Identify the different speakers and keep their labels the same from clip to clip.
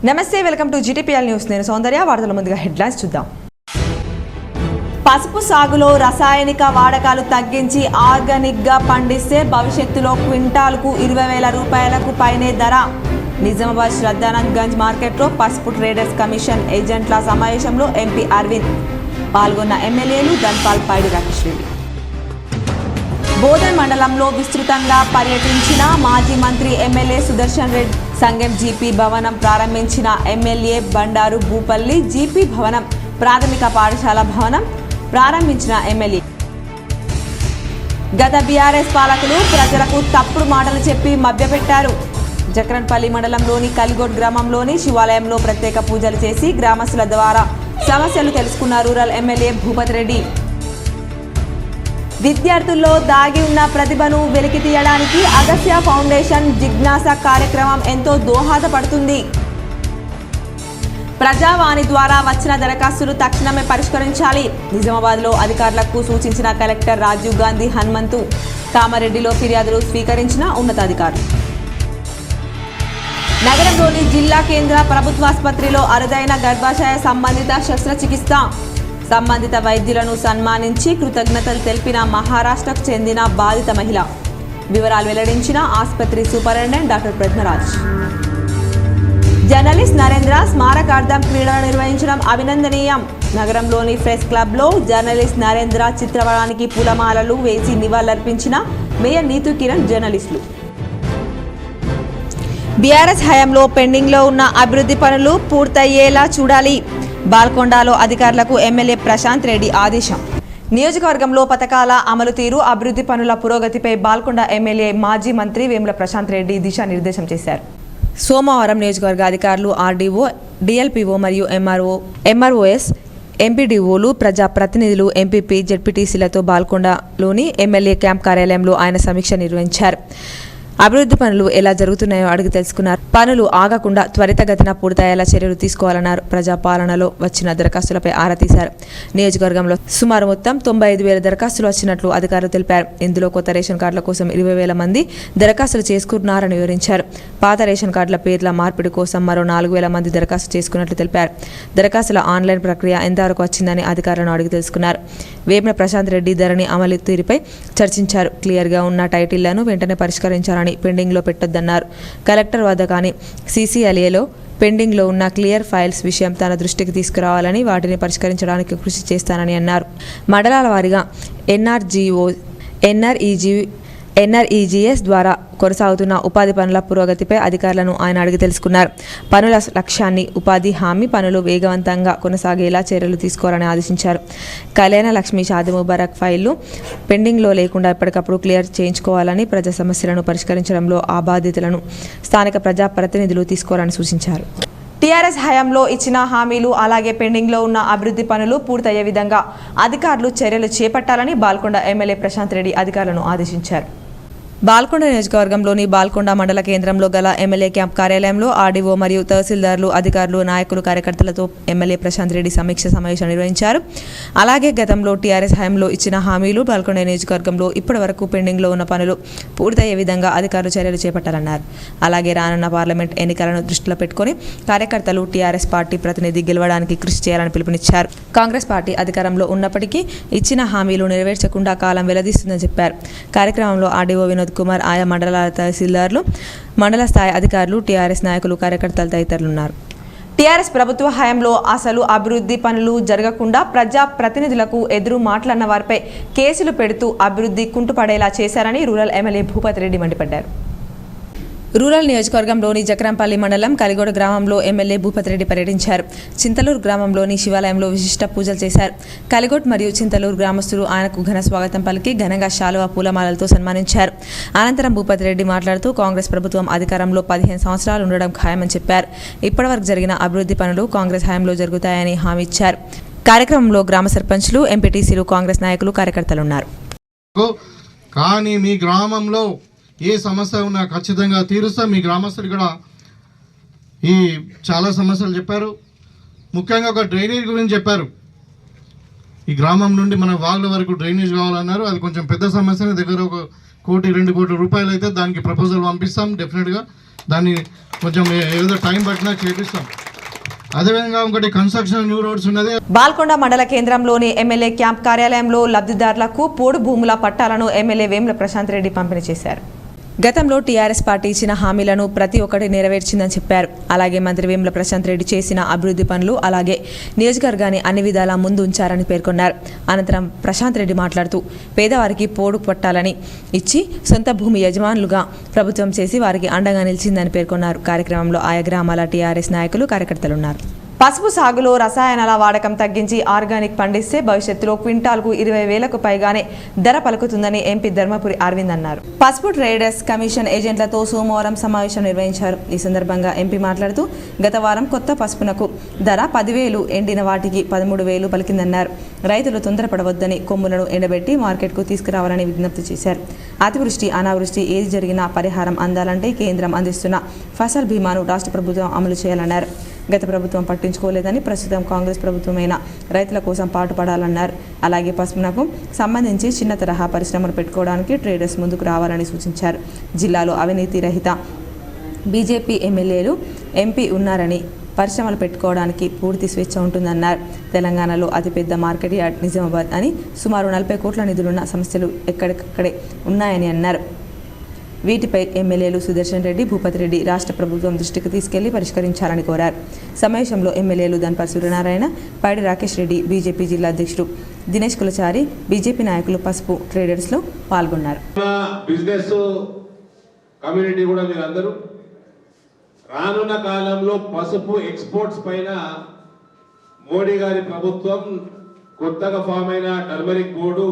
Speaker 1: నమస్తే, welcome to GTPL news. నేను సౌందర్య. వార్తల ముందుగా హెడ్లైన్స్ చూద్దాం. పసుపు సాగులో రసాయనిక వాడకాలు తగ్గించి ఆర్గానిక్గా పండిస్తే భవిష్యత్తులో క్వింటాల్కు 20,000 రూపాయలకు పైనే ధర. నిజామాబాద్ శ్రద్ధానంద్ గంజ్ మార్కెట్లో పసుపు ట్రేడర్స్ కమిషన్ ఏజెంట్ల సమావేశంలో ఎంపీ అరవింద్ పాల్గొన్న ఎమ్మెల్యేలు ధన్పాల్ పైడి రాకేష్ రెడ్డి. బోధన్ మండలంలో విస్తృతంగా పర్యటించిన మాజీ మంత్రి ఎమ్మెల్యే సుదర్శన్ రెడ్డి. సంగం జీపీ భవనం ప్రారంభించిన ఎమ్మెల్యే బండారు భూపల్లి. జీపీ భవనం ప్రాథమిక పాఠశాల భవనం ప్రారంభించిన ఎమ్మెల్యే. గత బీఆర్ఎస్ పాలకులు ప్రజలకు తప్పుడు మాటలు చెప్పి మభ్యపెట్టారు. జక్రన్పల్లి మండలంలోని కలిగోడ్ గ్రామంలోని శివాలయంలో ప్రత్యేక పూజలు చేసి గ్రామస్తుల ద్వారా సమస్యలు తెలుసుకున్న రూరల్ ఎమ్మెల్యే భూపతి రెడ్డి. విద్యార్థుల్లో దాగి ఉన్న ప్రతిభను వెలికి తీయడానికి అగస్త్య ఫౌండేషన్ జిజ్ఞాస కార్యక్రమం ఎంతో దోహదపడుతుంది. ప్రజావాణి ద్వారా వచ్చిన దరఖాస్తులు తక్షణమే పరిష్కరించాలి. నిజామాబాద్లో అధికారులకు సూచించిన కలెక్టర్ రాజీవ్ గాంధీ హనుమంతు. కామారెడ్డిలో ఫిర్యాదులు స్వీకరించిన ఉన్నతాధికారులు. నగరంలోని జిల్లా కేంద్ర ప్రభుత్వాసుపత్రిలో అరుదైన గర్భాశయ సంబంధిత శస్త్రచికిత్స. సంబంధిత వైద్యులను సన్మానించి కృతజ్ఞతలు తెలిపిన మహారాష్ట్రకు చెందిన బాధిత మహిళ. వివరాలు వెల్లడించిన ఆసుపత్రి superintendent doctor Padmaraj. Journalist Narendra స్మారకార్థం క్రీడలు నిర్వహించడం అభినందనీయం. నగరంలోని ప్రెస్ క్లబ్లో జర్నలిస్ట్ నరేంద్ర చిత్రపటానికి పూలమాలలు వేసి నివాళులర్పించిన మేయర్ నీతు కిరణ్. జర్నలిస్టులు బీఆర్ఎస్ హయాంలో పెండింగ్లో ఉన్న అభివృద్ధి పనులు పూర్తయ్యేలా చూడాలి. బాల్కొండలో అధికారులకు ఎమ్మెల్యే ప్రశాంత్ రెడ్డి ఆదేశం. నియోజకవర్గంలో పథకాల అమలు తీరు, అభివృద్ధి పనుల పురోగతిపై బాల్కొండ ఎమ్మెల్యే మాజీ మంత్రి వేముల ప్రశాంత్ రెడ్డి దిశానిర్దేశం చేశారు. సోమవారం నియోజకవర్గ అధికారులు ఆర్డీఓ, డిఎల్పీఓ మరియు ఎంఆర్ఓఎస్, ఎంపీడీఓలు, ప్రజాప్రతినిధులు, ఎంపీపీ, జెడ్పీటీసీలతో బాల్కొండలోని ఎమ్మెల్యే క్యాంప్ కార్యాలయంలో ఆయన సమీక్ష నిర్వహించారు. అభివృద్ధి పనులు ఎలా జరుగుతున్నాయో అడిగి తెలుసుకున్నారు. పనులు ఆగకుండా త్వరితగతిన పూర్తయ్యేలా చర్యలు తీసుకోవాలన్నారు. ప్రజాపాలనలో వచ్చిన దరఖాస్తులపై ఆరా తీశారు. నియోజకవర్గంలో సుమారు మొత్తం 95,000 దరఖాస్తులు వచ్చినట్లు అధికారులు తెలిపారు. ఇందులో కొత్త రేషన్ కార్డుల కోసం 20,000 మంది దరఖాస్తులు చేసుకున్నారని వివరించారు. పాత రేషన్ కార్డుల పేర్ల మార్పిడి కోసం మరో 4,000 మంది దరఖాస్తు చేసుకున్నట్లు తెలిపారు. దరఖాస్తుల ఆన్లైన్ ప్రక్రియ ఎంతవరకు వచ్చిందని అధికారులను అడిగి తెలుసుకున్నారు. వేముల ప్రశాంత్ రెడ్డి ధరణి అమలు తీరుపై చర్చించారు. క్లియర్గా ఉన్న టైటిళ్లను వెంటనే పరిష్కరించాలని, పెండింగ్లో పెట్టొద్దన్నారు. కలెక్టర్ వద్ద కానీ సీసీఎల్ఏలో పెండింగ్లో ఉన్న క్లియర్ ఫైల్స్ విషయం తన దృష్టికి తీసుకురావాలని, వాటిని పరిష్కరించడానికి కృషి చేస్తానని అన్నారు. మండలాల వారీగా ఎన్ఆర్ఈజీఎస్ ద్వారా కొనసాగుతున్న ఉపాధి పనుల పురోగతిపై అధికారులను ఆయన అడిగి తెలుసుకున్నారు. పనుల లక్ష్యాన్ని, ఉపాధి హామీ పనులు వేగవంతంగా కొనసాగేలా చర్యలు తీసుకోవాలని ఆదేశించారు. కళ్యాణ లక్ష్మి, షాదీ ముబారక్ ఫైళ్లు పెండింగ్లో లేకుండా ఎప్పటికప్పుడు క్లియర్ చేయించుకోవాలని, ప్రజా సమస్యలను పరిష్కరించడంలో ఆ బాధ్యతలను స్థానిక ప్రజాప్రతినిధులు తీసుకోవాలని సూచించారు. టీఆర్ఎస్ హయాంలో ఇచ్చిన హామీలు, అలాగే పెండింగ్లో ఉన్న అభివృద్ధి పనులు పూర్తయ్యే విధంగా అధికారులు చర్యలు చేపట్టాలని బాల్కొండ ఎమ్మెల్యే ప్రశాంత్ రెడ్డి అధికారులను ఆదేశించారు. బాల్కొండ నియోజకవర్గంలోని బాల్కొండ మండల కేంద్రంలో గల ఎమ్మెల్యే క్యాంప్ కార్యాలయంలో ఆర్డీఓ మరియు తహసీల్దార్లు, అధికారులు, నాయకులు, కార్యకర్తలతో ఎమ్మెల్యే ప్రశాంత్ రెడ్డి సమీక్ష సమావేశం నిర్వహించారు. అలాగే గతంలో టీఆర్ఎస్ హయాంలో ఇచ్చిన హామీలు, బాల్కొండ నియోజకవర్గంలో ఇప్పటి వరకు పెండింగ్లో ఉన్న పనులు పూర్తయ్యే విధంగా అధికారులు చర్యలు చేపట్టాలన్నారు. అలాగే రానున్న పార్లమెంట్ ఎన్నికలను దృష్టిలో పెట్టుకుని కార్యకర్తలు టీఆర్ఎస్ పార్టీ ప్రతినిధి గెలవడానికి కృషి చేయాలని పిలుపునిచ్చారు. కాంగ్రెస్ పార్టీ అధికారంలో ఉన్నప్పటికీ ఇచ్చిన హామీలు నెరవేర్చకుండా కాలం వెల్లదీస్తుందని చెప్పారు. కార్యక్రమంలో ఆర్డీఓ వినోద్ కుమార్, ఆయా మండలాల తహసీల్దార్లు, మండల స్థాయి అధికారులు, టీఆర్ఎస్ నాయకులు, కార్యకర్తలు తదితరులు ఉన్నారు. టీఆర్ఎస్ ప్రభుత్వ హయాంలో అసలు అభివృద్ధి పనులు జరగకుండా ప్రజా ప్రతినిధులకు ఎదురు మాట్లాడిన వారిపై కేసులు పెడుతూ అభివృద్ధి కుంటుపడేలా చేశారని రూరల్ ఎమ్మెల్యే భూపతి రెడ్డి మండిపడ్డారు. రూరల్ నియోజకవర్గంలోని జక్రంపల్లి మండలం కలిగోడ గ్రామంలో ఎమ్మెల్యే భూపతి రెడ్డి పర్యటించారు. చింతలూరు గ్రామంలోని శివాలయంలో విశిష్ట పూజలు చేశారు. కలిగోడ్ మరియు చింతలూరు గ్రామస్తులు ఆయనకు ఘన స్వాగతం పలికి ఘనంగా శాలువా, పూలమాలలతో సన్మానించారు. అనంతరం భూపతి రెడ్డి మాట్లాడుతూ కాంగ్రెస్ ప్రభుత్వం అధికారంలో 15 సంవత్సరాలు ఉండడం ఖాయమని చెప్పారు. ఇప్పటివరకు జరిగిన అభివృద్ధి పనులు కాంగ్రెస్ హయాంలో జరుగుతాయని హామీ ఇచ్చారు. కార్యక్రమంలో గ్రామ సర్పంచ్లు, ఎంపీటీసీలు, కాంగ్రెస్ నాయకులు, కార్యకర్తలు ఉన్నారు.
Speaker 2: కానీ మీ గ్రామంలో ఏ సమస్య ఉన్నా ఖచ్చితంగా తీరుస్తాం. మీ గ్రామస్తులు కూడా చాలా సమస్యలు చెప్పారు. ముఖ్యంగా ఒక డ్రైనేజ్ గురించి చెప్పారు. ఈ గ్రామం నుండి మన వాళ్ళ వరకు డ్రైనేజ్ కావాలన్నారు. అది కొంచెం పెద్ద సమస్య. దగ్గర 1-2 కోట్ల రూపాయలు అయితే దానికి ప్రపోజల్ పంపిస్తాం. డెఫినెట్గా దాన్ని కొంచెం ఏదో టైం పట్టినా చేపిస్తాం. అదేవిధంగా ఇంకోటి కన్స్ట్రక్షన్ న్యూ రోడ్స్ ఉన్నది.
Speaker 1: బాల్కొండ మండల కేంద్రంలోని ఎమ్మెల్యే క్యాంప్ కార్యాలయంలో లబ్ధిదారులకు పోడు భూముల పట్టాలను ఎమ్మెల్యే వేముల ప్రశాంత్ రెడ్డి పంపిణీ చేశారు. గతంలో టీఆర్ఎస్ పార్టీ ఇచ్చిన హామీలను ప్రతి ఒక్కటి నెరవేర్చిందని చెప్పారు. అలాగే మంత్రి వేముల ప్రశాంత్ రెడ్డి చేసిన అభివృద్ధి పనులు అలాగే నియోజకవర్గాన్ని అన్ని విధాలా ముందు ఉంచారని పేర్కొన్నారు. అనంతరం ప్రశాంత్ రెడ్డి మాట్లాడుతూ పేదవారికి పోడు పట్టాలని ఇచ్చి సొంత భూమి యజమానులుగా ప్రభుత్వం చేసి వారికి అండగా నిలిచిందని పేర్కొన్నారు. కార్యక్రమంలో ఆయా గ్రామాల టీఆర్ఎస్ నాయకులు కార్యకర్తలు ఉన్నారు. పసుపు సాగులో రసాయనాల వాడకం తగ్గించి ఆర్గానిక్ పండిస్తే భవిష్యత్తులో క్వింటాల్కు 20,000కు పైగానే ధర పలుకుతుందని ఎంపీ ధర్మపురి అరవింద్ అన్నారు. పసుపు ట్రేడర్స్ కమిషన్ ఏజెంట్లతో సోమవారం సమావేశం నిర్వహించారు. ఈ సందర్భంగా ఎంపీ మాట్లాడుతూ గత వారం కొత్త పసుపునకు ధర 10,000, ఎండిన వాటికి 13,000 పలికిందన్నారు. రైతులు తొందరపడవద్దని కొమ్ములను ఎండబెట్టి మార్కెట్కు తీసుకురావాలని విజ్ఞప్తి చేశారు. అతివృష్టి అనావృష్టి ఏది జరిగినా పరిహారం అందాలంటే కేంద్రం అందిస్తున్న ఫసల్ బీమాను రాష్ట్ర ప్రభుత్వం అమలు చేయాలన్నారు. గత ప్రభుత్వం పట్టించుకోలేదని ప్రస్తుతం కాంగ్రెస్ ప్రభుత్వమైన రైతుల కోసం పాటుపడాలన్నారు. అలాగే పసుపునకు సంబంధించి చిన్న తరహా పరిశ్రమలు పెట్టుకోవడానికి ట్రేడర్స్ ముందుకు రావాలని సూచించారు. జిల్లాలో అవినీతి రహిత బీజేపీ ఎమ్మెల్యేలు ఎంపీ ఉన్నారని పరిశ్రమలు పెట్టుకోవడానికి పూర్తి స్వేచ్ఛ ఉంటుందన్నారు. తెలంగాణలో అతిపెద్ద మార్కెట్ యార్డ్ నిజామాబాద్ అని సుమారు 40 కోట్ల నిధులున్న సంస్థలు ఎక్కడికక్కడే ఉన్నాయని అన్నారు. వీటిపై ఎమ్మెల్యేలు సుదర్శన్ రెడ్డి, భూపతి రెడ్డి రాష్ట్ర ప్రభుత్వం దృష్టికి తీసుకెళ్లి పరిష్కరించాలని కోరారు. సమావేశంలో ఎమ్మెల్యేలు ధన్పర్ సూర్యనారాయణ, పైడి రాకేష్ రెడ్డి, బీజేపీ జిల్లా అధ్యక్షుడు దినేష్ కులచారి, బీజేపీ నాయకులు పసుపు ట్రేడర్స్లో పాల్గొన్నారు.
Speaker 3: బిజినెస్ కమ్యూనిటీ కూడా మీరందరూ రానున్న కాలంలో పసుపు ఎక్స్పోర్ట్స్ పైన మోడీ గారి ప్రభుత్వం కొత్తగా ఫామ్ అయిన టర్మరిక్ బోర్డు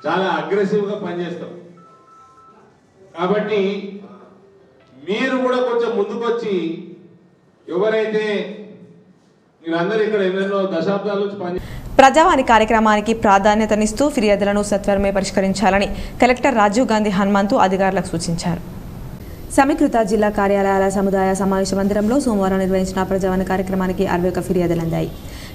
Speaker 3: చాలా అగ్రెసివ్గా పనిచేస్తాం. కాబట్టి మీరు కూడా కొంచెం ముందుకొచ్చి ఎవరైతే మీరందరూ ఇక్కడ ఎన్నెన్నో దశాబ్దాల నుంచి పని
Speaker 1: ప్రజావాణి కార్యక్రమానికి ప్రాధాన్యతనిస్తూ ఫిర్యాదులను సత్వరమే పరిష్కరించాలని కలెక్టర్ రాజీవ్ గాంధీ హనుమంతు అధికారులకు సూచించారు. సమీకృత జిల్లా కార్యాలయాల సముదాయ సమావేశ మందిరంలో సోమవారం నిర్వహించిన ప్రజావాణి కార్యక్రమానికి 61 ఫిర్యాదులు అందాయి.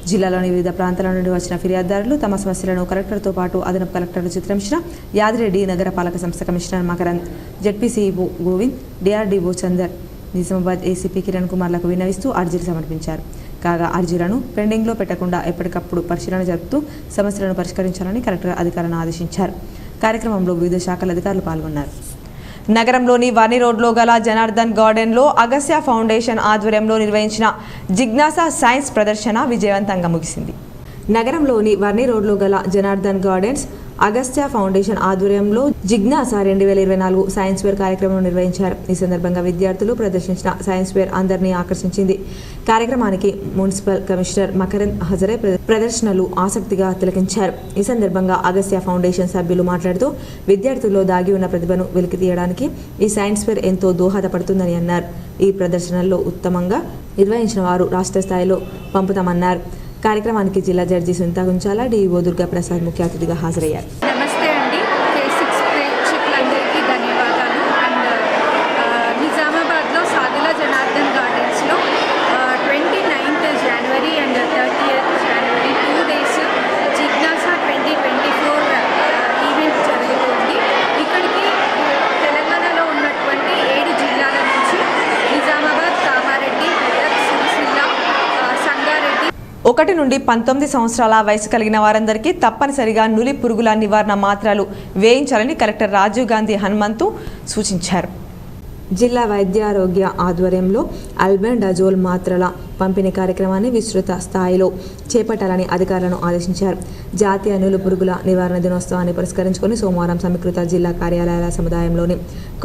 Speaker 1: జిల్లాలోని వివిధ ప్రాంతాల నుండి వచ్చిన ఫిర్యాదుదారులు తమ సమస్యలను కలెక్టర్తో పాటు అదనపు కలెక్టర్లు చిత్రమిశ్ర, యాదిరెడ్డి, నగరపాలక సంస్థ commissioner Makarand, ZP CEO Govind, DRDO Chander, Nizamabad ACP Kiran కుమార్లకు విన్నవిస్తూ అర్జీలు సమర్పించారు. కాగా అర్జీలను పెండింగ్లో పెట్టకుండా ఎప్పటికప్పుడు పరిశీలన జరుపుతూ సమస్యలను పరిష్కరించాలని కలెక్టర్ అధికారులను ఆదేశించారు. కార్యక్రమంలో వివిధ శాఖల అధికారులు పాల్గొన్నారు. నగరంలోని వర్ని రోడ్లో గల జనార్దన్ గార్డెన్లో అగస్త్య ఫౌండేషన్ ఆధ్వర్యంలో నిర్వహించిన జిజ్ఞాసా సైన్స్ ప్రదర్శన విజయవంతంగా ముగిసింది. నగరంలోని వర్ని రోడ్లో గల జనార్దన్ గార్డెన్స్ అగస్త్య ఫౌండేషన్ ఆధ్వర్యంలో జిజ్ఞాస 2024 సైన్స్ ఫేర్ కార్యక్రమం నిర్వహించారు. ఈ సందర్భంగా విద్యార్థులు ప్రదర్శించిన సైన్స్ ఫేర్ అందరినీ ఆకర్షించింది. కార్యక్రమానికి మున్సిపల్ కమిషనర్ మకరంద్ హాజరై ప్రదర్శనలు ఆసక్తిగా తిలకించారు. ఈ సందర్భంగా అగస్త్య ఫౌండేషన్ సభ్యులు మాట్లాడుతూ విద్యార్థుల్లో దాగి ఉన్న ప్రతిభను వెలికి తీయడానికి ఈ సైన్స్ ఫేర్ ఎంతో దోహదపడుతుందని అన్నారు. ఈ ప్రదర్శనల్లో ఉత్తమంగా నిర్వహించిన వారు రాష్ట్ర స్థాయిలో పంపుతామన్నారు. కార్యక్రమానికి జిల్లా జడ్జి సునీత గుంచాల, డిఈఓ దుర్గా ప్రసాద్ ముఖ్య అతిథిగా హాజరయ్యారు.
Speaker 4: నమస్తే అండి, K6 ప్రేక్షకులందరికీ ధన్యవాదాలు. అండ్ నిజామాబాద్లో సాదుల జనార్దన్ గార్డెన్స్లో 29th January and 30th January 2 days జిజ్ఞాసా 2024 ఈవెంట్ జరుగుతుంది. ఇక్కడికి తెలంగాణలో ఉన్నటువంటి 7 జిల్లాల నుంచి నిజామాబాద్, కామారెడ్డి, మెదక్, సిరిసిల్ల, సంగారెడ్డి
Speaker 1: 1 నుండి 19 సంవత్సరాల వయసు కలిగిన వారందరికీ తప్పనిసరిగా నులి పురుగుల నివారణ మాత్రలు వేయించాలని కలెక్టర్ రాజీవ్ గాంధీ హనుమంతు సూచించారు. జిల్లా వైద్యారోగ్య ఆధ్వర్యంలో అల్బెండజోల్ మాత్రల పంపిణీ కార్యక్రమాన్ని విస్తృత స్థాయిలో చేపట్టాలని అధికారులను ఆదేశించారు. జాతీయ నులి పురుగుల నివారణ దినోత్సవాన్ని పురస్కరించుకొని సోమవారం సమీకృత జిల్లా కార్యాలయాల సముదాయంలోని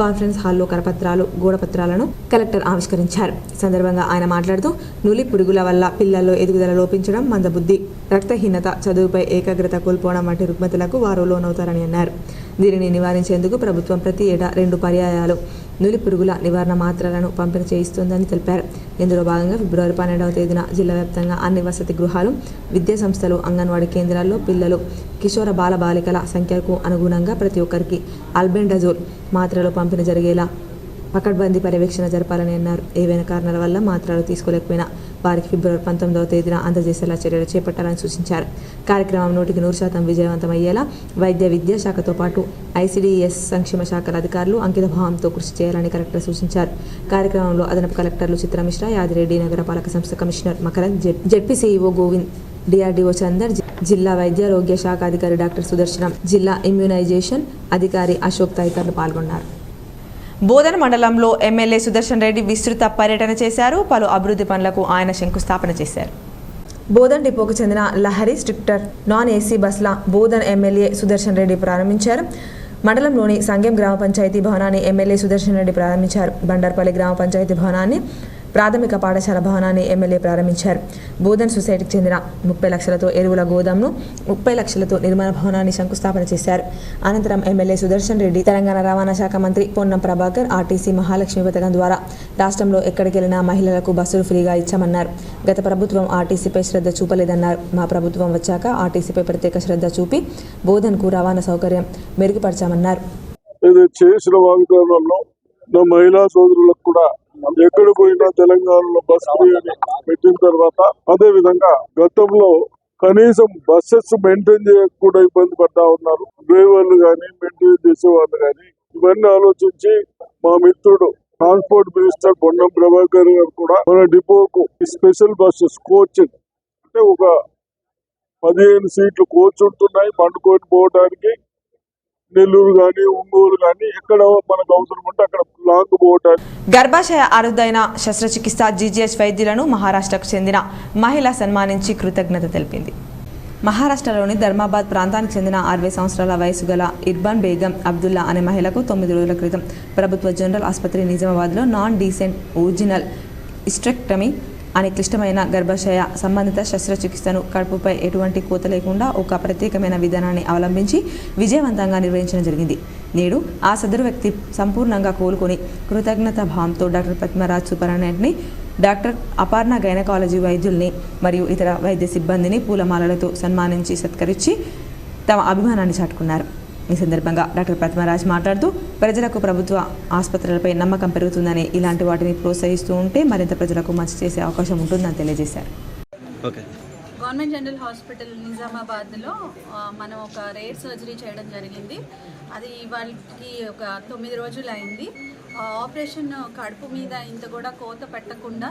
Speaker 1: కాన్ఫరెన్స్ హాల్లో కరపత్రాలు, గోడపత్రాలను కలెక్టర్ ఆవిష్కరించారు. ఈ సందర్భంగా ఆయన మాట్లాడుతూ నులి పురుగుల వల్ల పిల్లల్లో ఎదుగుదల లోపించడం, మందబుద్ధి, రక్తహీనత, చదువుపై ఏకాగ్రత కోల్పోవడం వంటి రుగ్మతలకు వారు లోనవుతారని అన్నారు. దీనిని నివారించేందుకు ప్రభుత్వం ప్రతి ఏటా 2 పర్యాయాలు నులి పురుగుల నివారణ మాత్రలను పంపిణీ చేయిస్తోందని తెలిపారు. ఇందులో భాగంగా ఫిబ్రవరి 12వ తేదీన జిల్లా వ్యాప్తంగా అన్ని వసతి గృహాలు, విద్యా సంస్థలు, అంగన్వాడీ కేంద్రాల్లో పిల్లలు, కిషోర బాలబాలికల సంఖ్యకు అనుగుణంగా ప్రతి ఒక్కరికి అల్బెండజోల్ మాత్రలు పంపిణీ జరిగేలా పకడ్బందీ పర్యవేక్షణ జరపాలని అన్నారు. ఏవైనా కారణాల వల్ల మాత్రలు తీసుకోలేకపోయినా వారికి ఫిబ్రవరి 19వ తేదీన అందజేసేలా చర్యలు చేపట్టాలని సూచించారు. కార్యక్రమం 100% విజయవంతమయ్యేలా వైద్య విద్యా శాఖతో పాటు ICDS సంక్షేమ శాఖల అధికారులు అంకితభావంతో కృషి చేయాలని కలెక్టర్ సూచించారు. కార్యక్రమంలో అదనపు కలెక్టర్లు చిత్రమిశ్ర, యాదిరెడ్డి, నగరపాలక సంస్థ commissioner Makarand, ZP Govind, DRDO Chander, జిల్లా వైద్యారోగ్య శాఖ అధికారి డాక్టర్ సుదర్శనం, జిల్లా ఇమ్యూనైజేషన్ అధికారి అశోక్ తదితరులు పాల్గొన్నారు. బోధన మండలంలో ఎమ్మెల్యే సుదర్శన్ రెడ్డి విస్తృత పర్యటన చేశారు. పలు అభివృద్ధి పనులకు ఆయన శంకుస్థాపన చేశారు. బోధన్ డిపోకు చెందిన లహరి స్ట్రిక్టర్ నాన్ AC బస్ల బోధన్ ఎమ్మెల్యే సుదర్శన్ రెడ్డి ప్రారంభించారు. మండలంలోని సంగెం గ్రామ పంచాయతీ భవనాన్ని ఎమ్మెల్యే సుదర్శన్ రెడ్డి ప్రారంభించారు. బండార్పల్లి గ్రామ పంచాయతీ భవనాన్ని, ప్రాథమిక పాఠశాల భవనాన్ని ఎమ్మెల్యే ప్రారంభించారు. బోధన్ సొసైటీకి చెందిన 30 లక్షలతో ఎరువుల గోదాంను, 30 లక్షలతో నిర్మాణ భవనాన్ని శంకుస్థాపన చేశారు. అనంతరం ఎమ్మెల్యే సుదర్శన్ రెడ్డి తెలంగాణ రవాణా శాఖ మంత్రి పొన్నం ప్రభాకర్ RTC మహాలక్ష్మి పథకం ద్వారా రాష్ట్రంలో ఎక్కడికి వెళ్లినా మహిళలకు బస్సులు ఫ్రీగా ఇచ్చామన్నారు. గత ప్రభుత్వం RTCపై శ్రద్ధ చూపలేదన్నారు. మా ప్రభుత్వం వచ్చాక RTCపై ప్రత్యేక శ్రద్ధ చూపి బోధన్కు రవాణా సౌకర్యం మెరుగుపరచామన్నారు.
Speaker 5: మహిళా సోదరులకు కూడా ఎక్కడ పోయినా తెలంగాణలో బస్ ఫ్రీ అని పెట్టిన తర్వాత, అదే విధంగా గతంలో కనీసం బస్సెస్ మెయింటైన్ చేయక కూడా ఇబ్బంది పడతా ఉన్నారు డ్రైవర్లు కానీ, మెయింటైన్ చేసేవాళ్ళు కానీ. ఇవన్నీ ఆలోచించి మా మిత్రుడు ట్రాన్స్పోర్ట్ మినిస్టర్ పొన్నం ప్రభాకర్ గారు కూడా మన డిపోకు స్పెషల్ బస్సెస్ కోచ్ అంటే ఒక 15 సీట్లు కోచ్ ఉంటున్నాయి పండుకొని పోవడానికి. నెల్లూరు కానీ, ఒంగోలు కానీ ఎక్కడ మనకు అవసరం ఉంటే అక్కడ లాంగ్ పోవటానికి.
Speaker 1: గర్భాశయ అరుదైన శస్త్రచికిత్స GGH వైద్యులను మహారాష్ట్రకు చెందిన మహిళ సన్మానించి కృతజ్ఞత తెలిపింది. మహారాష్ట్రలోని ధర్మాబాద్ ప్రాంతానికి చెందిన 60 సంవత్సరాల వయసు గల ఇర్బాన్ బేగం అబ్దుల్లా అనే మహిళకు 9 రోజుల క్రితం ప్రభుత్వ జనరల్ ఆసుపత్రి నిజామాబాద్లో నాన్ డీసెంట్ ఒరిజినల్ హిస్టెక్టమీ అనే క్లిష్టమైన గర్భాశయ సంబంధిత శస్త్రచికిత్సను కడుపుపై ఎటువంటి కోత లేకుండా ఒక ప్రత్యేకమైన విధానాన్ని అవలంబించి విజయవంతంగా నిర్వహించడం జరిగింది. నేడు ఆ సదరు వ్యక్తి సంపూర్ణంగా కోలుకొని కృతజ్ఞత భావంతో డాక్టర్ పద్మరాజ్ సూపరింటెండెంట్ని, డాక్టర్ అపర్ణ గైనకాలజీ వైద్యుల్ని మరియు ఇతర వైద్య సిబ్బందిని పూలమాలలతో సన్మానించి సత్కరించి తమ అభిమానాన్ని చాటుకున్నారు. ఈ సందర్భంగా డాక్టర్ పద్మరాజ్ మాట్లాడుతూ ప్రజలకు ప్రభుత్వ ఆసుపత్రులపై నమ్మకం పెరుగుతుందని, ఇలాంటి వాటిని ప్రోత్సహిస్తూ ఉంటే మరింత ప్రజలకు మంచి చేసే అవకాశం ఉంటుందని తెలియజేశారు.
Speaker 6: గవర్నమెంట్ జనరల్ హాస్పిటల్ నిజామాబాద్లో మనం ఒక రేర్ సర్జరీ చేయడం జరిగింది. అది వాళ్ళకి ఒక 9 రోజులు అయింది. ఆపరేషన్ కడుపు మీద ఇంత కూడా కోత పెట్టకుండా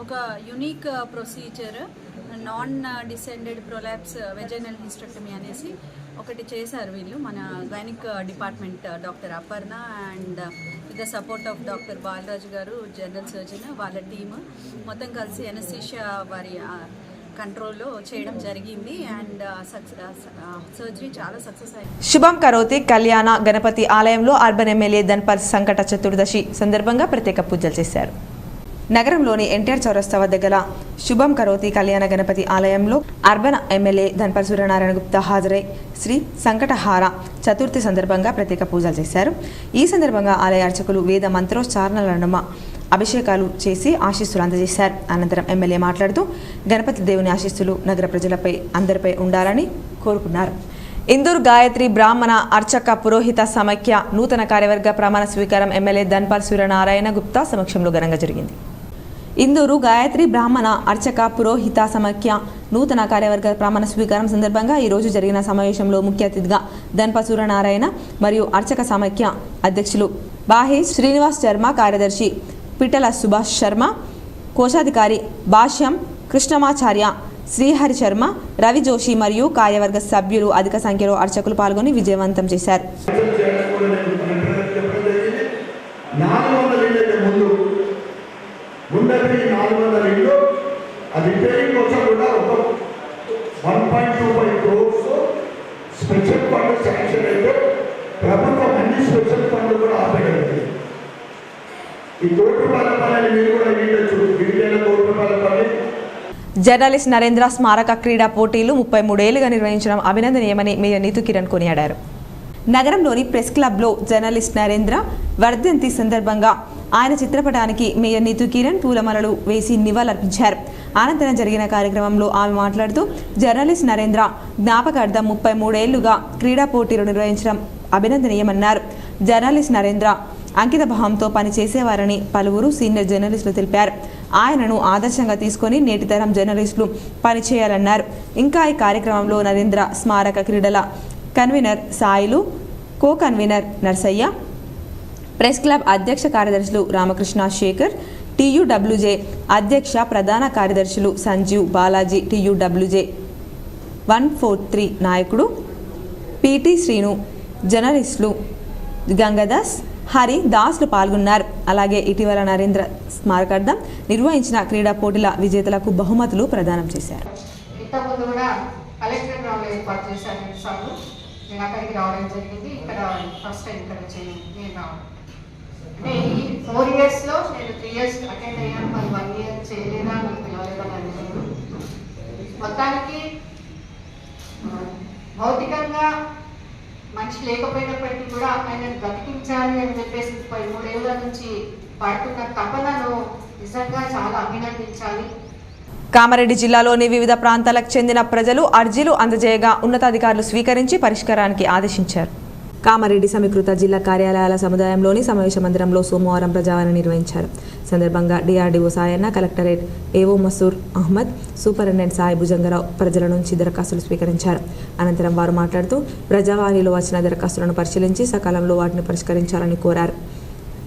Speaker 6: ఒక unique procedure non descended prolapse vaginal hysterectomy అనేసి ఒకటి చేశారు వీళ్ళు. మన gynaec department doctor Aparna and with the support of doctor Balaraju గారు జనరల్ సర్జన్, వాళ్ళ టీమ్ మొత్తం కలిసి ఎనస్థీషియా వారి కంట్రోల్లో చేయడం జరిగింది. అండ్ సర్జరీ చాలా సక్సెస్ అయింది.
Speaker 1: శుభం కరోతి కళ్యాణ గణపతి ఆలయంలో అర్బన్ ఎమ్మెల్యే ధన్పాల్ సంకట చతుర్దశి సందర్భంగా ప్రత్యేక పూజలు చేశారు. నగరంలోని ఎన్టీఆర్ చౌరస్తా వద్ద గల శుభం కరోతి కళ్యాణ గణపతి ఆలయంలో అర్బన్ ఎమ్మెల్యే ధన్పాల్ సూర్యనారాయణ గుప్తా హాజరై శ్రీ సంకటహార చతుర్థి సందర్భంగా ప్రత్యేక పూజలు చేశారు. ఈ సందర్భంగా ఆలయ అర్చకులు వేద మంత్రోచ్చారణల నడుమ అభిషేకాలు చేసి ఆశీస్సులు అందజేశారు. అనంతరం ఎమ్మెల్యే మాట్లాడుతూ గణపతి దేవుని ఆశీస్సులు నగర ప్రజలపై అందరిపై ఉండాలని కోరుకున్నారు. ఇందూర్ గాయత్రి బ్రాహ్మణ అర్చక పురోహిత సమైక్య నూతన కార్యవర్గ ప్రమాణ స్వీకారం ఎమ్మెల్యే ధన్పాల్ సూర్యనారాయణ గుప్తా సమక్షంలో ఘనంగా జరిగింది. ఇందూరు గాయత్రి బ్రాహ్మణ అర్చక పురోహిత సమైక్య నూతన కార్యవర్గ ప్రమాణ స్వీకారం సందర్భంగా ఈరోజు జరిగిన సమావేశంలో ముఖ్య అతిథిగా ధన్పాల్ సూర్యనారాయణ మరియు అర్చక సమైక్య అధ్యక్షులు బాహే శ్రీనివాస్ శర్మ, కార్యదర్శి పిట్టల సుభాష్ శర్మ, కోశాధికారి భాష్యం కృష్ణమాచార్య, శ్రీహరి శర్మ, రవి జోషి మరియు కార్యవర్గ సభ్యులు అధిక సంఖ్యలో అర్చకులు పాల్గొని విజయవంతం చేశారు. జర్నలిస్ట్ నరేంద్ర స్మారక క్రీడా పోటీలు 33 ఏళ్లుగా నిర్వహించడం అభినందనీయమని మేయర్ నీతు కిరణ్ కొనియాడారు. నగరంలోని ప్రెస్ క్లబ్లో జర్నలిస్ట్ నరేంద్ర వర్ధంతి సందర్భంగా ఆయన చిత్రపటానికి మేయర్ నీతు కిరణ్ పూలమాలలు వేసి నివాళులర్పించారు. అనంతరం జరిగిన కార్యక్రమంలో ఆమె మాట్లాడుతూ జర్నలిస్ట్ నరేంద్ర జ్ఞాపకార్థం 33 ఏళ్లుగా క్రీడా పోటీలు నిర్వహించడం అభినందనీయమన్నారు. జర్నలిస్ట్ నరేంద్ర అంకిత భావంతో పనిచేసేవారని పలువురు సీనియర్ జర్నలిస్టులు తెలిపారు. ఆయనను ఆదర్శంగా తీసుకొని నేటి తరం జర్నలిస్టులు పనిచేయాలన్నారు. ఇంకా ఈ కార్యక్రమంలో నరేంద్ర స్మారక క్రీడల convener Sailu, co convener Narsaiah, press club అధ్యక్ష కార్యదర్శులు రామకృష్ణ శేఖర్, TUWJ అధ్యక్ష ప్రధాన కార్యదర్శులు సంజీవ్, బాలాజీ, TUWJ 143 నాయకుడు PT శ్రీను, జర్నలిస్టులు గంగదాస్, హరి, దాస్లు పాల్గొన్నారు. అలాగే ఇటీవల నరేంద్ర స్మారకార్థం నిర్వహించిన క్రీడా పోటీల విజేతలకు బహుమతులు ప్రదానం చేశారు.
Speaker 7: ఇంతకుముందు కూడా కలెక్టర్ గ్రౌండ్లో ఏర్పాటు చేశారు 2 సార్లు. నేను అక్కడికి రావడం జరిగింది. ఇక్కడ ఫస్ట్ టైం ఇక్కడ నేను రావడం. అంటే ఈ 4 ఇయర్స్లో నేను 3 ఇయర్స్ అటెండ్ అయ్యాను. మరి 1 ఇయర్ చేయలేదా, నాకు పిలవలేదా అని అడిగాను. మొత్తానికి భౌతికంగా మనిషి లేకపోయినప్పటికీ కూడా ఆయన బ్రతికించాలి అని చెప్పేసి 13 ఏళ్ల నుంచి పడుతున్న తపనను నిజంగా చాలా అభినందించాలి.
Speaker 1: కామారెడ్డి జిల్లాలోని వివిధ ప్రాంతాలకు చెందిన ప్రజలు అర్జీలు అందజేయగా ఉన్నతాధికారులు స్వీకరించి పరిష్కారానికి ఆదేశించారు. కామారెడ్డి సమీకృత జిల్లా కార్యాలయాల సముదాయంలోని సమావేశ మందిరంలో సోమవారం ప్రజావాణి నిర్వహించారు. సందర్భంగా DRDO Sayanna, collectorate AO Masoor Ahmed, superintendent Sai Bhujangarao ప్రజల నుంచి దరఖాస్తులు స్వీకరించారు. అనంతరం వారు మాట్లాడుతూ ప్రజావాణిలో వచ్చిన దరఖాస్తులను పరిశీలించి సకాలంలో వాటిని పరిష్కరించాలని కోరారు.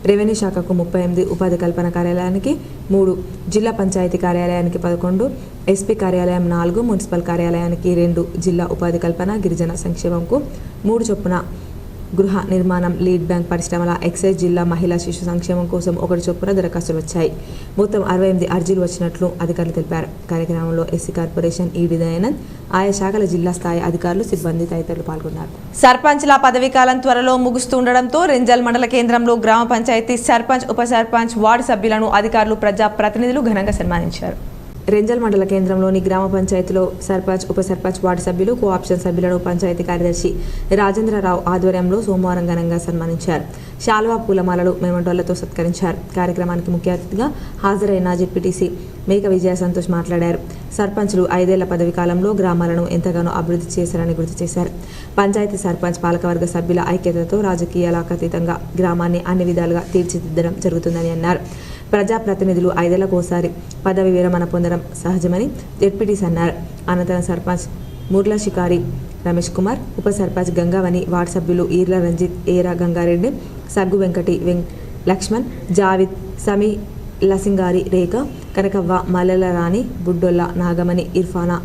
Speaker 1: రెవెన్యూ శాఖకు 38, ఉపాధి కల్పన కార్యాలయానికి 3, జిల్లా పంచాయతీ కార్యాలయానికి 11, SP కార్యాలయం 4, మున్సిపల్ కార్యాలయానికి 2, జిల్లా ఉపాధి కల్పన గిరిజన సంక్షేమంకు 3 చొప్పున, గృహ నిర్మాణం, లీడ్ బ్యాంక్, పరిశ్రమల, ఎక్సైజ్, జిల్లా మహిళా శిశు సంక్షేమం కోసం 1 చొప్పున దరఖాస్తులు వచ్చాయి. మొత్తం 68 అర్జీలు వచ్చినట్లు అధికారులు తెలిపారు. కార్యక్రమంలో SC కార్పొరేషన్ ED దయానంద్, ఆయా శాఖల జిల్లా స్థాయి అధికారులు, సిబ్బంది తదితరులు పాల్గొన్నారు. సర్పంచ్ల పదవీకాలం త్వరలో ముగుస్తుండటంతో రెంజల్ మండల కేంద్రంలో గ్రామ పంచాయతీ సర్పంచ్, ఉప సర్పంచ్, వార్డు సభ్యులను అధికారులు, ప్రజా ప్రతినిధులు ఘనంగా సన్మానించారు. రెంజల్ మండల కేంద్రంలోని గ్రామ పంచాయతీలో సర్పంచ్, ఉప సర్పంచ్, వార్డు సభ్యులు, కోఆప్షన్ సభ్యులను పంచాయతీ కార్యదర్శి రాజేంద్రరావు ఆధ్వర్యంలో సోమవారం ఘనంగా సన్మానించారు. శాలువా, పూలమాలలు, మెమంటోలతో సత్కరించారు. కార్యక్రమానికి ముఖ్య అతిథిగా హాజరైన జెడ్పీటీసీ మేక విజయ సంతోష్ మాట్లాడారు. సర్పంచ్లు 5 ఏళ్ల పదవి కాలంలో గ్రామాలను ఎంతగానో అభివృద్ధి చేశారని గుర్తు చేశారు. పంచాయతీ సర్పంచ్, పాలకవర్గ సభ్యుల ఐక్యతతో రాజకీయాలకు అతీతంగా గ్రామాన్ని అన్ని విధాలుగా తీర్చిదిద్దడం జరుగుతుందని అన్నారు. ప్రజాప్రతినిధులు 5 ఏళ్లకోసారి పదవి విరమణ పొందడం సహజమని జెడ్పీటీసీ అన్నారు. అనంతరం సర్పంచ్ ముర్ల షికారి రమేష్ కుమార్, ఉప సర్పంచ్ గంగావని, వార్డు సభ్యులు ఈర్ల రంజిత్, ఏరా గంగారెడ్డి, సగ్గు వెంకటి, లక్ష్మణ్, జావిద్, సమీ, లసింగారి, రేఖ, కనకవ్వ, మల్లెల రాణి, బుడ్డొల్ల, నాగమణి, ఇర్ఫానా,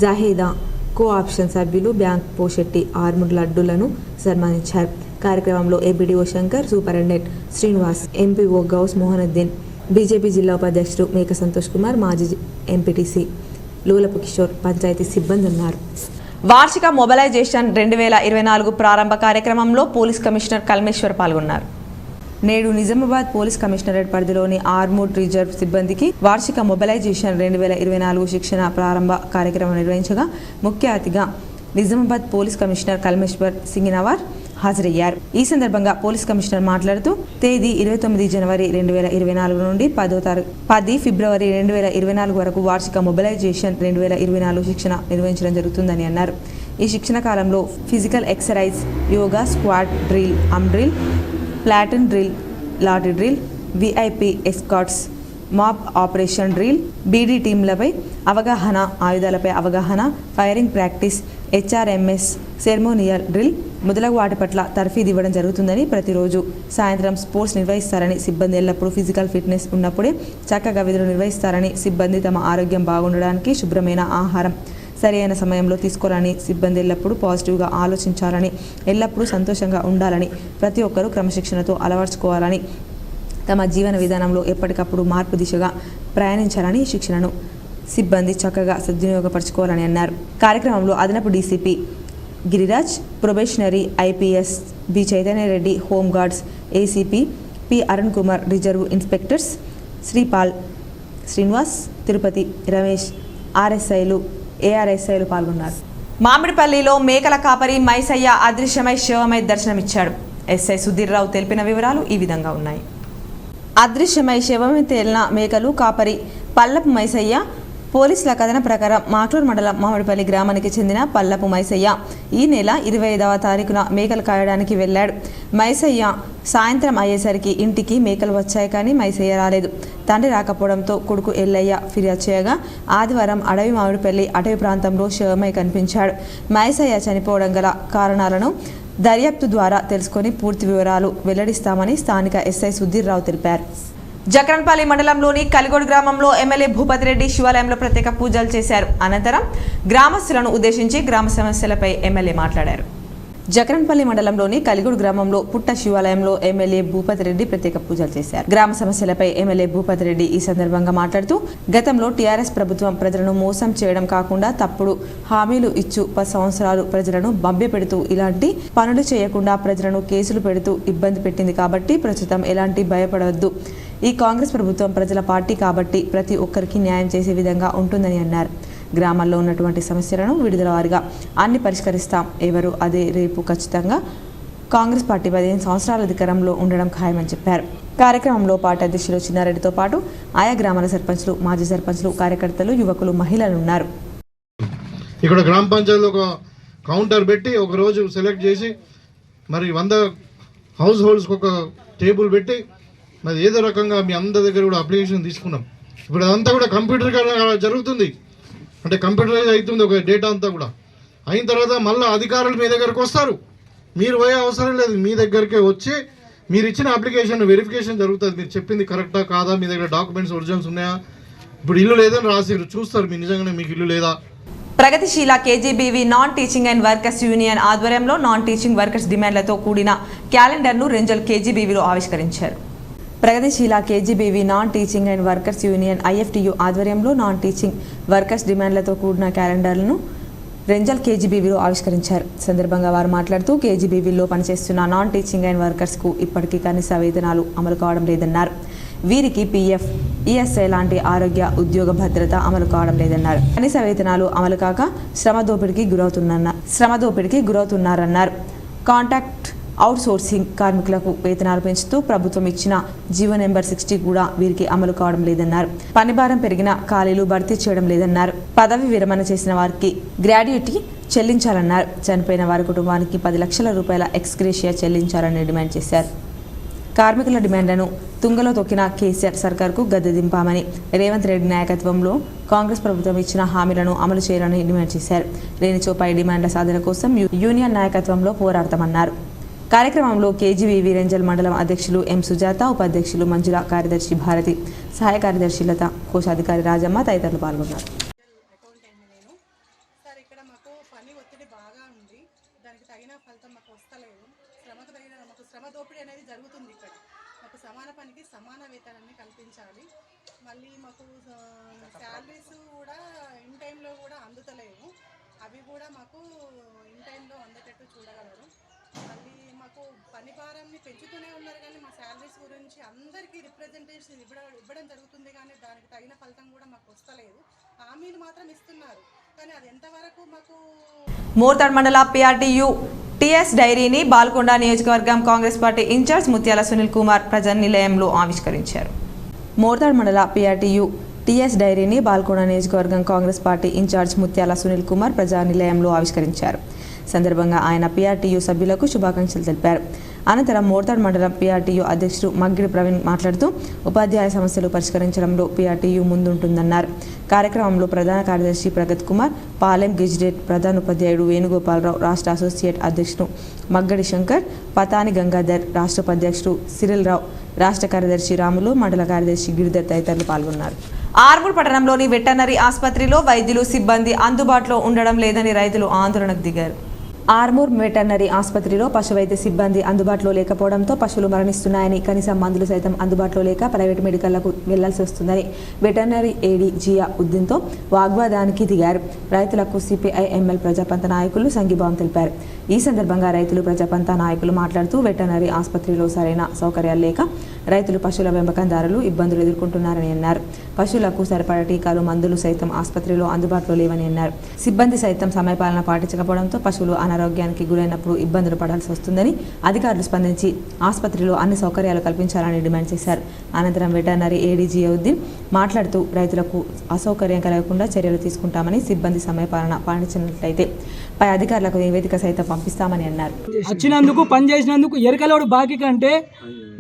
Speaker 1: జాహీదా, కో ఆప్షన్ సభ్యులు బ్యాంక్ పోషెట్టి, ఆర్ముడ్ లడ్డులను సన్మానించారు. కార్యక్రమంలో APDO Shankar, superintendent Srinivas, MPO Gous Mohanuddin, BJP జిల్లా ఉపాధ్యక్షుడు మేక సంతోష్ కుమార్, మాజీ ఎంపీటీసీ లూలపు కిషోర్, పంచాయతీ సిబ్బంది ఉన్నారు. వార్షిక మొబిలైజేషన్ 2024 ప్రారంభ కార్యక్రమంలో పోలీస్ కమిషనర్ కల్మేశ్వర్ పాల్గొన్నారు. నేడు నిజామాబాద్ పోలీస్ కమిషనరేట్ పరిధిలోని ఆర్మూడ్ రిజర్వ్ సిబ్బందికి వార్షిక మొబిలైజేషన్ 2024 శిక్షణ ప్రారంభ కార్యక్రమం నిర్వహించగా ముఖ్య అతిథిగా నిజామాబాద్ పోలీస్ కమిషనర్ కల్మేశ్వర్ సింగినవార్ హాజరయ్యారు. ఈ సందర్భంగా పోలీస్ కమిషనర్ మాట్లాడుతూ తేదీ 29 జనవరి 2024 నుండి 10 ఫిబ్రవరి 2024 వరకు వార్షిక మొబిలైజేషన్ 2024 శిక్షణ నిర్వహించడం జరుగుతుందని అన్నారు. ఈ శిక్షణ కాలంలో physical exercise, yoga, squad drill, drill, platoon drill, లాటరీ drill, VIP escorts, mob operation drill, BD టీంలపై అవగాహన, ఆయుధాలపై అవగాహన, firing practice, HRMS ceremonial drill మొదలగు వాటి పట్ల తర్ఫీదు ఇవ్వడం జరుగుతుందని, ప్రతిరోజు సాయంత్రం స్పోర్ట్స్ నిర్వహిస్తారని, సిబ్బంది ఎల్లప్పుడూ ఫిజికల్ ఫిట్నెస్ ఉన్నప్పుడే చక్కగా విధులు నిర్వహిస్తారని, సిబ్బంది తమ ఆరోగ్యం బాగుండడానికి శుభ్రమైన ఆహారం సరైన సమయంలో తీసుకోవాలని, సిబ్బంది ఎల్లప్పుడూ పాజిటివ్గా ఆలోచించాలని, ఎల్లప్పుడూ సంతోషంగా ఉండాలని, ప్రతి ఒక్కరూ క్రమశిక్షణతో అలవర్చుకోవాలని, తమ జీవన విధానంలో ఎప్పటికప్పుడు మార్పు దిశగా ప్రయాణించాలని, శిక్షణను సిబ్బంది చక్కగా సద్వినియోగపరచుకోవాలని అన్నారు. కార్యక్రమంలో అదనపు DCP Giriraj, probationary IPS B Chaitanyareddy, home guards ACP P Arun Kumar, reserve inspectors Sripal, Srinivas, Tirupati, Ramesh, RSIలు, ARSIలు పాల్గొన్నారు. మామిడిపల్లిలో మేకల కాపరి మైసయ్య అదృశ్యమై శవమై దర్శనమిచ్చాడు. SI సుధీర్రావు తెలిపిన వివరాలు ఈ విధంగా ఉన్నాయి. అదృశ్యమై శవమై తేలిన మేకలు కాపరి పల్లపు మైసయ్య పోలీసుల కథనం ప్రకారం మాక్లూరు మండలం మామిడిపల్లి గ్రామానికి చెందిన పల్లపు మైసయ్య ఈ నెల 25వ తారీఖున మేకలు కాయడానికి వెళ్ళాడు. మైసయ్య సాయంత్రం అయ్యేసరికి ఇంటికి మేకలు వచ్చాయి కానీ మైసయ్య రాలేదు. తండ్రి రాకపోవడంతో కొడుకు ఎల్లయ్య ఫిర్యాదు చేయగా ఆదివారం అడవి మామిడిపల్లి అటవీ ప్రాంతంలో శవమై కనిపించాడు. మైసయ్య చనిపోవడం గల కారణాలను దర్యాప్తు ద్వారా తెలుసుకొని పూర్తి వివరాలు వెల్లడిస్తామని స్థానిక ఎస్ఐ సుధీర్రావు తెలిపారు. జక్రన్పల్లి మండలంలోని కలిగోడు గ్రామంలో ఎమ్మెల్యే భూపతి రెడ్డి శివాలయంలో ప్రత్యేక పూజలు చేశారు. అనంతరం గ్రామస్తులను ఉద్దేశించి గ్రామ సమస్యలపై ఎమ్మెల్యే మాట్లాడారు. జక్రన్పల్లి మండలంలోని కలిగోడు గ్రామంలో పుట్ట శివాలయంలో ఎమ్మెల్యే భూపతి రెడ్డి ప్రత్యేక పూజలు చేశారు. గ్రామ సమస్యలపై ఎమ్మెల్యే భూపతి రెడ్డి ఈ సందర్భంగా మాట్లాడుతూ గతంలో టీఆర్ఎస్ ప్రభుత్వం ప్రజలను మోసం చేయడం కాకుండా తప్పుడు హామీలు ఇచ్చు 10 సంవత్సరాలు ప్రజలను మభ్యపెడుతూ ఇలాంటి పనులు చేయకుండా ప్రజలను కేసులు పెడుతూ ఇబ్బంది పెట్టింది కాబట్టి ప్రస్తుతం ఎలాంటి భయపడవద్దు. ఈ కాంగ్రెస్ ప్రభుత్వం ప్రజల పార్టీ కాబట్టి ప్రతి ఒక్కరికి న్యాయం చేసే విధంగా ఉంటుందని అన్నారు. గ్రామాల్లో ఉన్నటువంటి సమస్యలను విడుదల వారిగా అన్ని పరిష్కరిస్తాం. ఎవరు అదే రేపు ఖచ్చితంగా కాంగ్రెస్ పార్టీ 15 సంవత్సరాల అధికారంలో ఉండడం ఖాయమని చెప్పారు. కార్యక్రమంలో పార్టీ అధ్యక్షులు చిన్నారెడ్డితో పాటు ఆయా గ్రామాల సర్పంచ్లు, మాజీ సర్పంచ్లు, కార్యకర్తలు, యువకులు, మహిళలు ఉన్నారు.
Speaker 2: ఇక్కడ గ్రామ పంచాయతీలో ఒక కౌంటర్ పెట్టి ఒక రోజు సెలెక్ట్ చేసి మరి 100 హౌస్ హోల్డ్స్కి ఒక టేబుల్ పెట్టి మరి ఏదో రకంగా మీ అందరి దగ్గర కూడా అప్లికేషన్ తీసుకున్నాం. ఇప్పుడు అదంతా కూడా కంప్యూటర్ జరుగుతుంది, అంటే కంప్యూటరైజ్ అవుతుంది ఒక డేటా అంతా కూడా. అయిన తర్వాత మళ్ళీ అధికారులు మీ దగ్గరకు వస్తారు. మీరు పోయే అవసరం లేదు, మీ దగ్గరికే వచ్చి మీరు ఇచ్చిన అప్లికేషన్ వెరిఫికేషన్ జరుగుతుంది. మీరు చెప్పింది కరెక్టా కాదా, మీ దగ్గర డాక్యుమెంట్స్ ఒరిజినల్స్ ఉన్నాయా, ఇప్పుడు ఇల్లు లేదని రాసిరు చూస్తారు, మీరు నిజంగానే మీకు ఇల్లు లేదా.
Speaker 1: ప్రగతిశీల KGBV non teaching and workers union ఆధ్వర్యంలో నాన్ టీచింగ్ వర్కర్స్ డిమాండ్లతో కూడిన క్యాలెండర్ను రెంజల్ కేజీబీవీలో ఆవిష్కరించారు. ప్రగతిశీల KGBV non teaching and workers union IFTU ఆధ్వర్యంలో నాన్ టీచింగ్ వర్కర్స్ డిమాండ్లతో కూడిన క్యాలెండర్లను రెంజల్ కేజీబీవీలో ఆవిష్కరించారు. సందర్భంగా వారు మాట్లాడుతూ కేజీబీవీలో పనిచేస్తున్న నాన్ టీచింగ్ అండ్ వర్కర్స్కు ఇప్పటికీ కనీస వేతనాలు అమలు కావడం లేదన్నారు. వీరికి పీఎఫ్, ఈఎస్ఐ లాంటి ఆరోగ్య, ఉద్యోగ భద్రత అమలు కావడం లేదన్నారు. కనీస వేతనాలు అమలు కాక శ్రమ దోపిడీకి గురవుతున్నారన్నారు. కాంట్రాక్ట్ అవుట్సోర్సింగ్ కార్మికులకు వేతనాలు పెంచుతూ ప్రభుత్వం ఇచ్చిన జీవో నెంబర్ 60 కూడా వీరికి అమలు కావడం లేదన్నారు. పనిభారం పెరిగిన ఖాళీలు భర్తీ చేయడం లేదన్నారు. పదవి విరమణ చేసిన వారికి గ్రాడ్యుటీ చెల్లించాలన్నారు. చనిపోయిన వారి కుటుంబానికి 10 లక్షల రూపాయల ఎక్స్గ్రేషియా చెల్లించాలని డిమాండ్ చేశారు. కార్మికుల డిమాండ్లను తుంగలో తొక్కిన కేసీఆర్ సర్కార్కు గద్దె దింపామని, రేవంత్ రెడ్డి నాయకత్వంలో కాంగ్రెస్ ప్రభుత్వం ఇచ్చిన హామీలను అమలు చేయాలని డిమాండ్ చేశారు. లేనిచోపై డిమాండ్ల సాధన కోసం యూనియన్ నాయకత్వంలో పోరాడతామన్నారు. కార్యక్రమంలో కేజీబీవీ రెంజల్ మండలం అధ్యక్షులు ఎం సుజాత, ఉపాధ్యక్షులు మంజుల, కార్యదర్శి భారతి, సహాయ కార్యదర్శి లత, కోశాధికారి రాజమ్మ తదితరులు పాల్గొన్నారు.
Speaker 6: సార్, ఇక్కడ మాకు పని ఒత్తిడి బాగా ఉంది, దానికి తగిన ఫలితం మాకు వస్తలేదు. మాకు శ్రమ దోపిడీ అనేది జరుగుతుంది. ఇక్కడ మాకు సమాన పనికి సమాన వేతనాన్ని కల్పించాలి. మళ్ళీ మాకు శాలరీస్ కూడా ఇన్ టైంలో కూడా అందుతలేవు, అవి కూడా మాకు ఇన్ టైంలో అందేటట్టు చూడగలరు. మళ్ళీ మాకు పని భారాన్ని పెంచుతూనే ఉన్నారు కానీ మా శాలరీస్ గురించి అందరికీ రిప్రజెంటేషన్ ఇవ్వడం జరుగుతుంది కానీ దానికి తగిన ఫలితం కూడా మాకు వస్తలేదు. హామీలు మాత్రం ఇస్తున్నారు కానీ అది ఎంతవరకు మాకు.
Speaker 1: మోర్తాడ్ మండల పిఆర్టీయూ టీఎస్ డైరీని బాల్కొండ నియోజకవర్గం కాంగ్రెస్ పార్టీ ఇన్ఛార్జ్ ముత్యాల సునీల్ కుమార్ ప్రజానిలయంలో ఆవిష్కరించారు. మోర్తాడ్ మండల పిఆర్టీయూ టీఎస్ డైరీని బాల్కొండ నియోజకవర్గం కాంగ్రెస్ పార్టీ ఇన్ఛార్జ్ ముత్యాల సునీల్ కుమార్ ప్రజానిలయంలో ఆవిష్కరించారు. సందర్భంగా ఆయన పిఆర్టీయూ సభ్యులకు శుభాకాంక్షలు తెలిపారు. అనంతరం మోర్తాడ్ మండలం పిఆర్టీయూ అధ్యక్షుడు మగ్గిడి ప్రవీణ్ మాట్లాడుతూ ఉపాధ్యాయ సమస్యలు పరిష్కరించడంలో పిఆర్టీయూ ముందుంటుందన్నారు. కార్యక్రమంలో ప్రధాన కార్యదర్శి ప్రగత్ కుమార్, పాలెం గెజిటెడ్ ప్రధాన ఉపాధ్యాయుడు వేణుగోపాలరావు, రాష్ట్ర అసోసియేట్ అధ్యక్షుడు మగ్గడి శంకర్, పతాని గంగాధర్, రాష్ట్ర ఉపాధ్యక్షుడు సిరిల్ రావు, రాష్ట్ర కార్యదర్శి రాములు, మండల కార్యదర్శి గిరిధర్ తదితరులు పాల్గొన్నారు. ఆర్మూర్ పట్టణంలోని వెటర్నరీ ఆసుపత్రిలో వైద్యులు, సిబ్బంది అందుబాటులో ఉండడం లేదని రైతులు ఆందోళనకు దిగారు. ఆర్మూర్ వెటర్నరీ ఆసుపత్రిలో పశువైద్య సిబ్బంది అందుబాటులో లేకపోవడంతో పశువులు మరణిస్తున్నాయని, కనీసం మందులు సైతం అందుబాటులో లేక ప్రైవేట్ మెడికల్లకు వెళ్లాల్సి వస్తుందని వెటర్నరీ ఏడీ జియా ఉద్దీన్తో వాగ్వాదానికి దిగారు. రైతులకు సిపిఐ ఎంఎల్ ప్రజాపంత నాయకులు సంఘీభావం తెలిపారు. ఈ సందర్భంగా రైతులు, ప్రజాపంత నాయకులు మాట్లాడుతూ వెటర్నరీ ఆసుపత్రిలో సరైన సౌకర్యాలు లేక రైతులు, పశువుల పెంపకందారులు ఇబ్బందులు ఎదుర్కొంటున్నారని అన్నారు. పశువులకు సరిపడా టీకాలు, మందులు సైతం ఆసుపత్రిలో అందుబాటులో లేవని అన్నారు. సిబ్బంది సైతం సమయపాలన పాటించకపోవడంతో పశువులు అనారోగ్యానికి గురైనప్పుడు ఇబ్బందులు పడాల్సి వస్తుందని అధికారులు స్పందించి ఆసుపత్రిలో అన్ని సౌకర్యాలు కల్పించాలని డిమాండ్ చేశారు. అనంతరం వెటర్నరీ ఏడీ జియావుద్దీన్ మాట్లాడుతూ రైతులకు అసౌకర్యం కలగకుండా చర్యలు తీసుకుంటామని, సిబ్బంది సమయపాలన పాటించినట్లయితే పై అధికారులకు నివేదిక సైతం పంపిస్తామని అన్నారు.
Speaker 8: వచ్చినందుకు పని చేసినందుకు ఎరకలోడు బాకీ కంటే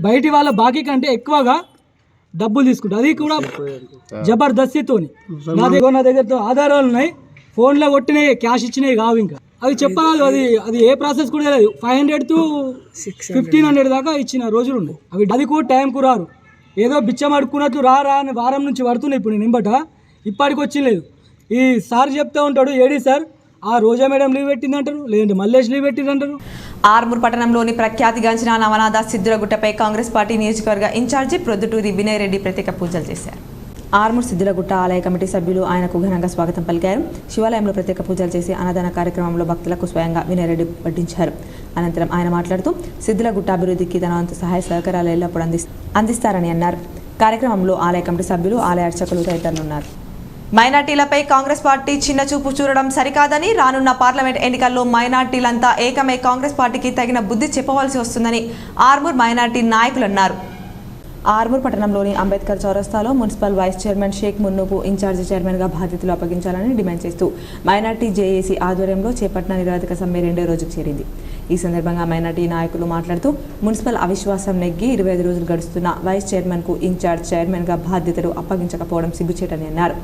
Speaker 8: బయటి వాళ్ళ బాకీ కంటే ఎక్కువగా డబ్బులు తీసుకుంటారు. అది కూడా జబర్దస్తితోని. నా దగ్గరతో ఆధారాలు ఉన్నాయి, ఫోన్లో కొట్టినాయి, క్యాష్ ఇచ్చినాయి కావు. ఇంకా అవి చెప్పాలి, అది ఏ ప్రాసెస్ కూడా లేదు. 500 to 1500 దాకా ఇచ్చిన రోజులు ఉన్నాయి. అది కూడా టైంకు రారు. ఏదో బిచ్చం అడుక్కున్నట్టు రా అని వారం నుంచి పడుతున్నాయి. ఇప్పుడు నేను ఇంబట ఇప్పటికి వచ్చి లేదు. ఈ సార్ చెప్తూ ఉంటాడు, ఏడీ సార్ ఆ రోజా మేడం లీవ్ పెట్టిందంటారు, లేదంటే మల్లేష్ లీవ్ పెట్టిందంటారు.
Speaker 1: ఆర్మూర్ పట్టణంలోని ప్రఖ్యాతిగాంచిన నవనాథ సిద్ధులగుట్టపై కాంగ్రెస్ పార్టీ నియోజకవర్గ ఇన్ఛార్జి ప్రొద్దుటూరి వినయ్ రెడ్డి ప్రత్యేక పూజలు చేశారు. ఆర్మూర్ సిద్ధులగుట్ట ఆలయ కమిటీ సభ్యులు ఆయనకు ఘనంగా స్వాగతం పలికారు. శివాలయంలో ప్రత్యేక పూజలు చేసి అన్నదాన కార్యక్రమంలో భక్తులకు స్వయంగా వినయ్ రెడ్డి వడ్డించారు. అనంతరం ఆయన మాట్లాడుతూ సిద్ధులగుట్ట అభివృద్ధికి తన వంతు సహాయ సహకారాలు ఎల్లప్పుడూ అందిస్తారని అన్నారు. కార్యక్రమంలో ఆలయ కమిటీ సభ్యులు, ఆలయ అర్చకులు తదితరులు ఉన్నారు. మైనార్టీలపై కాంగ్రెస్ పార్టీ చిన్న చూపు చూడడం సరికాదని, రానున్న పార్లమెంట్ ఎన్నికల్లో మైనార్టీలంతా ఏకమై కాంగ్రెస్ పార్టీకి తగిన బుద్ధి చెప్పవలసి వస్తుందని ఆర్మూర్ మైనార్టీ నాయకులు అన్నారు. ఆర్మూర్ పట్టణంలోని అంబేద్కర్ చౌరస్తాలో మున్సిపల్ వైస్ చైర్మన్ షేక్ మున్నూకు ఇన్ఛార్జి చైర్మన్గా బాధ్యతలు అప్పగించాలని డిమాండ్ చేస్తూ మైనార్టీ జేఏసీ ఆధ్వర్యంలో చేపట్టిన నిరవధిక సమ్మె 2వ రోజుకు చేరింది. ఈ సందర్భంగా మైనార్టీ నాయకులు మాట్లాడుతూ మున్సిపల్ అవిశ్వాసం నెగ్గి 25 రోజులు గడుస్తున్న వైస్ చైర్మన్కు ఇన్ఛార్జ్ చైర్మన్గా బాధ్యతలు అప్పగించకపోవడం సిగ్గుచేటని అన్నారు.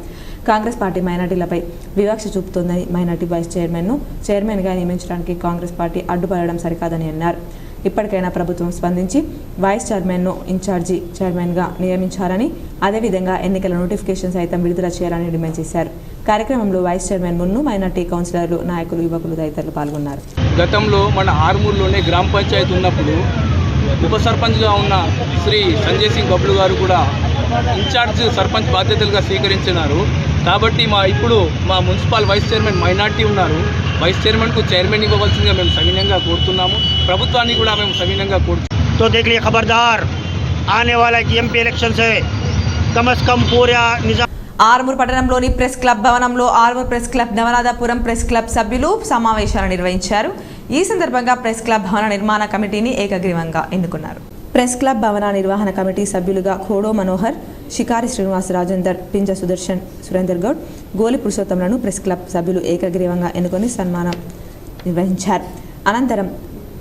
Speaker 1: కాంగ్రెస్ పార్టీ మైనార్టీలపై వివక్ష చూపుతోందని, మైనార్టీ వైస్ చైర్మన్ను చైర్మన్గా నియమించడానికి కాంగ్రెస్ పార్టీ అడ్డుపడడం సరికాదని అన్నారు. ఇప్పటికైనా ప్రభుత్వం స్పందించి వైస్ చైర్మన్ను ఇన్ఛార్జి చైర్మన్గా నియమించాలని, అదేవిధంగా ఎన్నికల నోటిఫికేషన్ సైతం విడుదల చేయాలని డిమాండ్ చేశారు. కార్యక్రమంలో వైస్ చైర్మన్ మున్ను, మైనార్టీ కౌన్సిలర్లు, నాయకులు, యువకులు తదితరులు పాల్గొన్నారు.
Speaker 9: గతంలో మన ఆర్మూర్లోనే గ్రామ పంచాయతీ ఉన్నప్పుడు ఉప సర్పంచ్గా ఉన్న శ్రీ సంజయ్ సింగ్ బబ్లు గారు కూడా ఇన్ఛార్జ్ సర్పంచ్ బాధ్యతలుగా స్వీకరించినారు. కాబట్టి ఇప్పుడు మా మున్సిపల్ వైస్ చైర్మన్ మైనార్టీ ఉన్నారు. వైస్ చైర్మన్కు చైర్మన్ ఇవ్వవలసిందిగా మేము సవినయంగా కోరుతున్నాము. ప్రభుత్వాన్ని కూడా మేము సవినయంగా కోరుతున్నాము.
Speaker 10: तो देख लिए खबरदार आने वाला एमपी इलेक्शन से कम से कम पूरा निजाम.
Speaker 1: ఆర్మూర్ పట్టణంలోని ప్రెస్ క్లబ్ భవనంలో Armoor press club, Navanathapuram press club సభ్యులు సమావేశాలు నిర్వహించారు. ఈ సందర్భంగా ప్రెస్ క్లబ్ భవన నిర్మాణ కమిటీని ఏకగ్రీవంగా ఎన్నుకున్నారు. ప్రెస్ క్లబ్ భవన నిర్వహణ కమిటీ సభ్యులుగా ఖోడో మనోహర్, షికారి శ్రీనివాస్, రాజేందర్, పింజ సుదర్శన్, సురేందర్ గౌడ్, గోలి పురుషోత్తములను ప్రెస్ క్లబ్ సభ్యులు ఏకగ్రీవంగా ఎన్నుకొని సన్మానం నిర్వహించారు. అనంతరం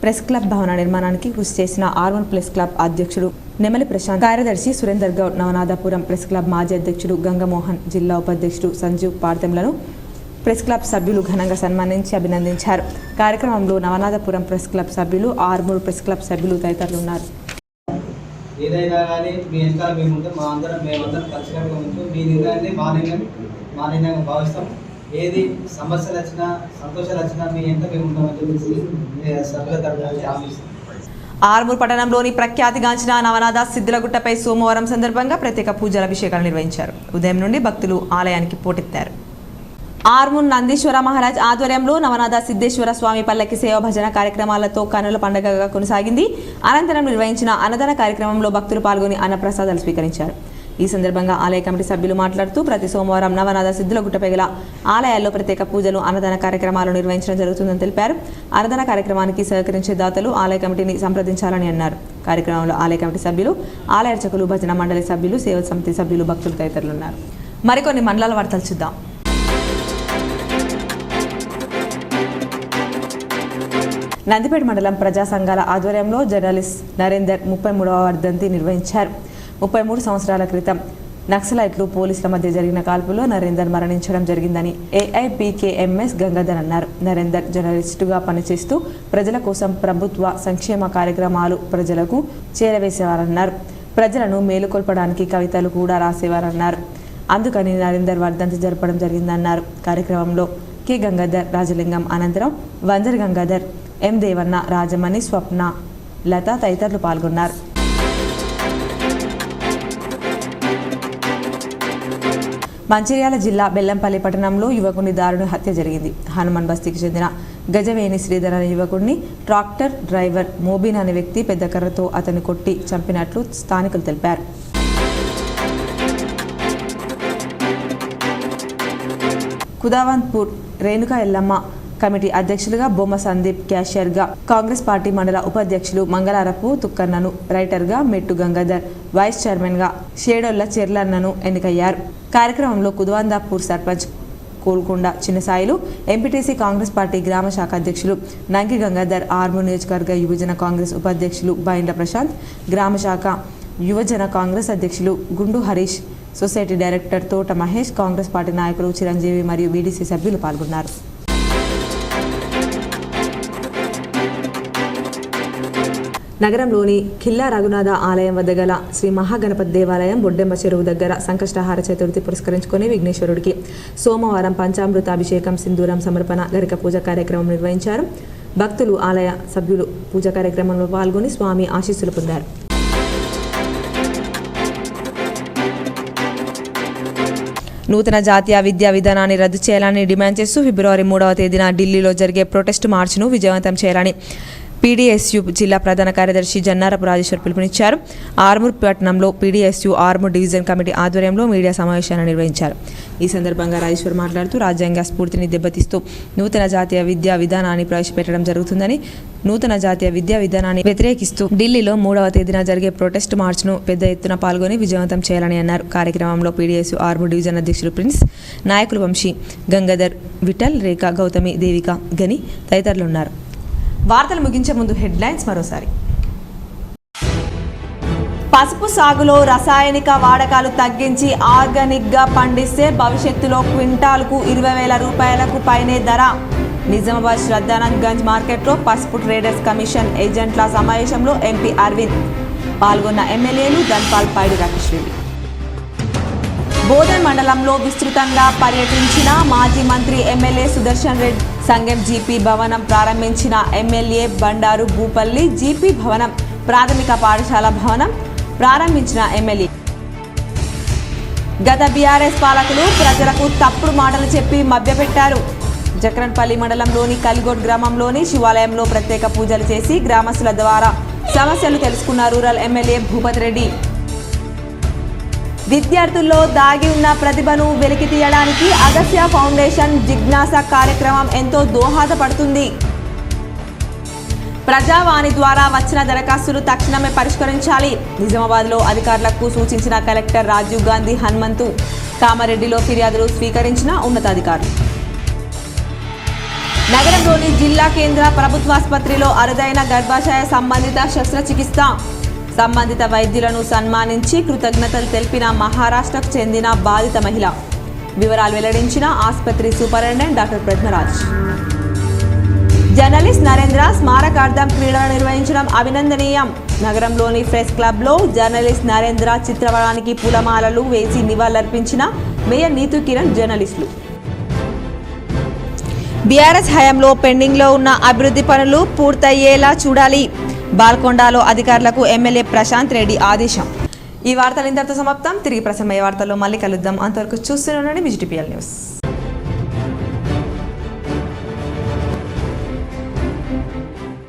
Speaker 1: ప్రెస్ క్లబ్ భవన నిర్మాణానికి కృషి చేసిన ఆర్మూర్ ప్రెస్ క్లబ్ అధ్యక్షుడు నెమలి ప్రశాంత్, కార్యదర్శి సురేందర్ గౌడ్, నవనాథపురం ప్రెస్ క్లబ్ మాజీ అధ్యక్షుడు గంగమోహన్, జిల్లా ఉపాధ్యక్షుడు సంజీవ్ పార్తెంలను ప్రెస్ క్లబ్ సభ్యులు ఘనంగా సన్మానించి అభినందించారు. కార్యక్రమంలో నవనాథపురం ప్రెస్ క్లబ్ సభ్యులు, ఆర్మూర్ ప్రెస్ క్లబ్ సభ్యులు తదితరులు ఉన్నారు.
Speaker 11: ఏదైనా కానీ మీ వెనకాల మేము ఉంటే మేమందరం కలిసికట్టుగా ఉంటూ మీ నిర్ణయాన్ని మా నిర్ణయంగా భావిస్తాం. ఏది సమస్యలు వచ్చినా సంతోషాలు వచ్చినా మీ ఎంత మేము ఉంటామని చెప్పేసి సభ్యుల తరఫున హామీస్తాం.
Speaker 1: ఆర్మూర్ పట్టణంలోని ప్రఖ్యాతిగాంచిన నవనాథ సిద్ధులగుట్టపై సోమవారం సందర్భంగా ప్రత్యేక పూజల అభిషేకాలు నిర్వహించారు. ఉదయం నుండి భక్తులు ఆలయానికి పోటెత్తారు. ఆర్మూర్ నందీశ్వర మహారాజ్ ఆధ్వర్యంలో నవనాథ సిద్ధేశ్వర స్వామి పల్లకి సేవ భజన కార్యక్రమాలతో కనుల పండుగగా కొనసాగింది. అనంతరం నిర్వహించిన అన్నదాన కార్యక్రమంలో భక్తులు పాల్గొని అన్నప్రసాదాలు స్వీకరించారు. ఈ సందర్భంగా ఆలయ కమిటీ సభ్యులు మాట్లాడుతూ ప్రతి సోమవారం నవనాథ సిద్ధులగుట్టపై గల ఆలయాల్లో ప్రత్యేక పూజలు, అన్నదాన కార్యక్రమాలు నిర్వహించడం జరుగుతుందని తెలిపారు. అన్నదాన కార్యక్రమానికి సహకరించే దాతలు ఆలయ కమిటీని సంప్రదించాలని అన్నారు. కార్యక్రమంలో ఆలయ కమిటీ సభ్యులు, ఆలయ అర్చకులు, భజన మండలి సభ్యులు, సేవా సమితి సభ్యులు, భక్తులు తదితరులు ఉన్నారు. మరికొన్ని మండలాల వార్తలు చూద్దాం. నందిపేట మండలం ప్రజా సంఘాల ఆధ్వర్యంలో జర్నలిస్ట్ నరేందర్ 33వ వర్ధంతి నిర్వహించారు. 33 సంవత్సరాల క్రితం నక్సలైట్లు పోలీసుల మధ్య జరిగిన కాల్పులో నరేందర్ మరణించడం జరిగిందని ఏఐపీకేఎంఎస్ గంగాధర్ అన్నారు. నరేందర్ జర్నలిస్టుగా పనిచేస్తూ ప్రజల కోసం ప్రభుత్వ సంక్షేమ కార్యక్రమాలు ప్రజలకు చేరవేసేవారన్నారు. ప్రజలను మేలుకొల్పడానికి కవితలు కూడా రాసేవారన్నారు. అందుకని నరేందర్ వర్ధంతి జరపడం జరిగిందన్నారు. కార్యక్రమంలో కె గంగాధర్, రాజలింగం, అనంతరం వంజర్ గంగాధర్, ఎం దేవన్న, రాజమణి, స్వప్న, లత తదితరులు పాల్గొన్నారు. మంచిర్యాల జిల్లా బెల్లంపల్లి పట్టణంలో యువకుని దారుణ హత్య జరిగింది. హనుమాన్ బస్తీకి చెందిన గజవేణి శ్రీధర్ అనే యువకుడిని ట్రాక్టర్ డ్రైవర్ మోబిన్ అనే వ్యక్తి పెద్ద కర్రతో అతన్ని కొట్టి చంపినట్లు స్థానికులు తెలిపారు. కుదావంత్పూర్ రేణుకా ఎల్లమ్మ కమిటీ అధ్యక్షులుగా బొమ్మ సందీప్, క్యాషియర్గా కాంగ్రెస్ పార్టీ మండల ఉపాధ్యక్షులు మంగళారపు తుక్కన్నను, రైటర్గా మెట్టు గంగాధర్, వైస్ చైర్మన్గా షేడొల్ల చెర్లన్నను ఎన్నికయ్యారు. కార్యక్రమంలో కుద్వాందాపూర్ సర్పంచ్ కోల్కొండ చిన్నసాయిలు, ఎంపీటీసీ కాంగ్రెస్ పార్టీ గ్రామ శాఖ అధ్యక్షులు నంకి గంగాధర్, ఆర్మూర్ నియోజకవర్గ యువజన కాంగ్రెస్ ఉపాధ్యక్షులు బైండ్ల ప్రశాంత్, గ్రామ శాఖ యువజన కాంగ్రెస్ అధ్యక్షులు గుండు హరీష్, సొసైటీ డైరెక్టర్ తోట మహేష్, కాంగ్రెస్ పార్టీ నాయకులు చిరంజీవి మరియు వీడీసీ సభ్యులు పాల్గొన్నారు. నగరంలోని ఖిల్లా రఘునాథ ఆలయం వద్ద గల శ్రీ మహాగణపతి దేవాలయం బొడ్డెమ్మ చెరువు దగ్గర సంకష్టహార చతుర్థి పురస్కరించుకొని విఘ్నేశ్వరుడికి సోమవారం పంచామృతాభిషేకం, సింధూరం సమర్పణ, గరిక పూజ కార్యక్రమం నిర్వహించారు. భక్తులు, ఆలయ సభ్యులు పూజా కార్యక్రమంలో పాల్గొని స్వామి ఆశీస్సులు పొందారు. నూతన జాతీయ విద్యా విధానాన్ని రద్దు చేయాలని డిమాండ్ చేస్తూ ఫిబ్రవరి 3వ తేదీన ఢిల్లీలో జరిగే ప్రొటెస్ట్ మార్చ్ను విజయవంతం చేయాలని పీడీఎస్యు జిల్లా ప్రధాన కార్యదర్శి జన్నారపు రాజేశ్వర్ పిలుపునిచ్చారు. ఆర్మూర్ పట్టణంలో పీడీఎస్యు ఆర్మూర్ డివిజన్ కమిటీ ఆధ్వర్యంలో మీడియా సమావేశాన్ని నిర్వహించారు. ఈ సందర్భంగా రాజేశ్వర్ మాట్లాడుతూ రాజ్యాంగ స్ఫూర్తిని దెబ్బతీస్తూ నూతన జాతీయ విద్యా విధానాన్ని ప్రవేశపెట్టడం జరుగుతుందని, నూతన జాతీయ విద్యా విధానాన్ని వ్యతిరేకిస్తూ ఢిల్లీలో 3వ తేదీన జరిగే ప్రొటెస్ట్ మార్చ్ను పెద్ద ఎత్తున పాల్గొని విజయవంతం చేయాలని అన్నారు. కార్యక్రమంలో పీడీఎస్యు ఆర్మూర్ డివిజన్ అధ్యక్షులు ప్రిన్స్, నాయకులు వంశీ, గంగాధర్, విఠల్, రేఖ, గౌతమి, దేవిక, గని తదితరులు ఉన్నారు. వార్తలు ముగించే ముందు హెడ్లైన్స్ మరోసారి. పసుపు సాగులో రసాయనిక వాడకాలు తగ్గించి ఆర్గానిక్గా పండిస్తే భవిష్యత్తులో క్వింటాల్కు 20,000 రూపాయలకు పైనే ధర. నిజామాబాద్ శ్రద్ధానంద్ గంజ్ మార్కెట్లో పసుపు ట్రేడర్స్ కమిషన్ ఏజెంట్ల సమావేశంలో ఎంపీ అరవింద్ పాల్గొన్న ఎమ్మెల్యేలు ధన్పాల్, పైడి రాకేష్ రెడ్డి. బోధన్ మండలంలో విస్తృతంగా పర్యటించిన మాజీ మంత్రి ఎమ్మెల్యే సుదర్శన్ రెడ్డి. సంగం జీపీ భవనం ప్రారంభించిన ఎమ్మెల్యే బండారు భూపల్లి. జీపీ భవనం ప్రాథమిక పాఠశాల భవనం ప్రారంభించిన ఎమ్మెల్యే. గత బీఆర్ఎస్ పాలకులు ప్రజలకు తప్పుడు మాటలు చెప్పి మభ్యపెట్టారు. జక్రన్పల్లి మండలంలోని కలిగోడ్ గ్రామంలోని శివాలయంలో ప్రత్యేక పూజలు చేసి గ్రామస్తుల ద్వారా సమస్యలు తెలుసుకున్న రూరల్ ఎమ్మెల్యే భూపతి రెడ్డి. విద్యార్థుల్లో దాగి ఉన్న ప్రతిభను వెలికి తీయడానికి అగస్త్య ఫౌండేషన్ జిజ్ఞాస కార్యక్రమం ఎంతో దోహదపడుతుంది. ప్రజావాణి ద్వారా వచ్చిన దరఖాస్తులు తక్షణమే పరిష్కరించాలి. నిజామాబాద్లో అధికారులకు సూచించిన కలెక్టర్ రాజీవ్ గాంధీ హనుమంతు. కామారెడ్డిలో ఫిర్యాదులు స్వీకరించిన ఉన్నతాధికారులు. నగరంలోని జిల్లా కేంద్ర ప్రభుత్వాసుపత్రిలో అరుదైన గర్భాశయ సంబంధిత శస్త్రచికిత్స. సంబంధిత వైద్యులను సన్మానించి కృతజ్ఞతలు తెలిపిన మహారాష్ట్రకు చెందిన బాధిత మహిళ. వివరాలు వెల్లడించిన ఆసుపత్రి superintendent doctor Padmaraj. Journalist Narendra స్మారకార్థం క్రీడలు నిర్వహించడం అభినందనీయం. నగరంలోని ప్రెస్ క్లబ్లో జర్నలిస్ట్ నరేంద్ర చిత్రపటానికి పూలమాలలు వేసి నివాళులర్పించిన మేయర్ నీతు కిరణ్, జర్నలిస్టులు. బీఆర్ఎస్ హయాంలో పెండింగ్లో ఉన్న అభివృద్ధి పనులు పూర్తయ్యేలా చూడాలి. బాల్కొండలో అధికారులకు ఎమ్మెల్యే ప్రశాంత్ రెడ్డి ఆదేశం. ఈ వార్తలు ఇంతటితో సమాప్తం. తిరిగి ప్రసారమయ్యే వార్తల్లో మళ్ళీ కలుద్దాం. అంతవరకు చూస్తూనే ఉండండి విజిటిపిఎల్ న్యూస్.